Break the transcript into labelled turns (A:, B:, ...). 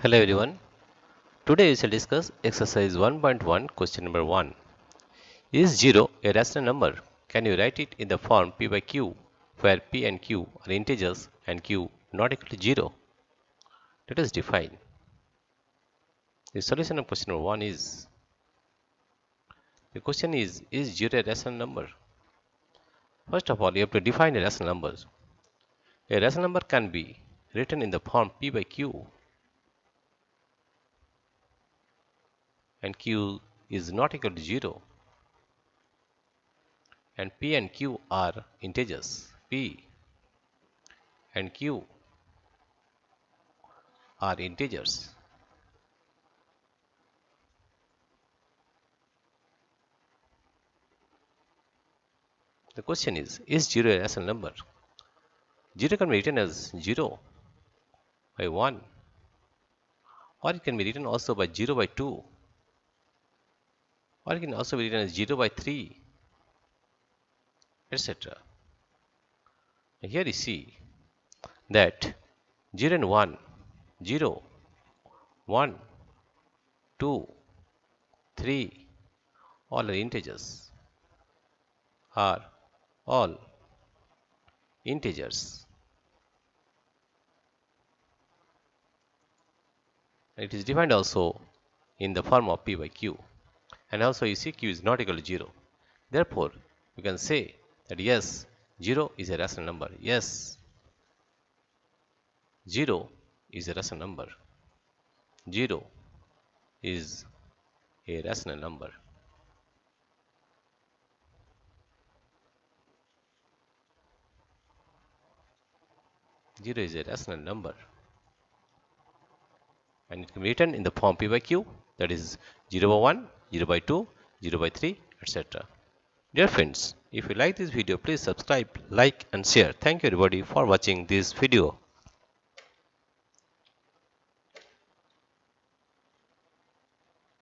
A: Hello everyone. Today we shall discuss exercise 1.1 question number 1. Is 0 a rational number? Can you write it in the form p by q where p and q are integers and q not equal to 0? Let us define. The solution of question number 1 is, the question is 0 a rational number? First of all, you have to define a rational number. A rational number can be written in the form p by q and q is not equal to 0. And p and q are integers. P and q are integers. The question is 0 a rational number? 0 can be written as 0 by 1, or it can be written also by 0 by 2, or it can also be written as 0 by 3, etc. Here you see that 0 and 1, 0, 1, 2, 3, all are integers, are all integers. It is defined also in the form of p by q, and also you see q is not equal to 0. Therefore, we can say that yes, 0 is a rational number. Yes, 0 is a rational number. 0 is a rational number. Zero is a rational number, and it can be written in the form p by q, that is 0 by 1, 0 by 2, 0 by 3, etc. Dear friends, if you like this video, please subscribe, like and share. Thank you everybody for watching this video.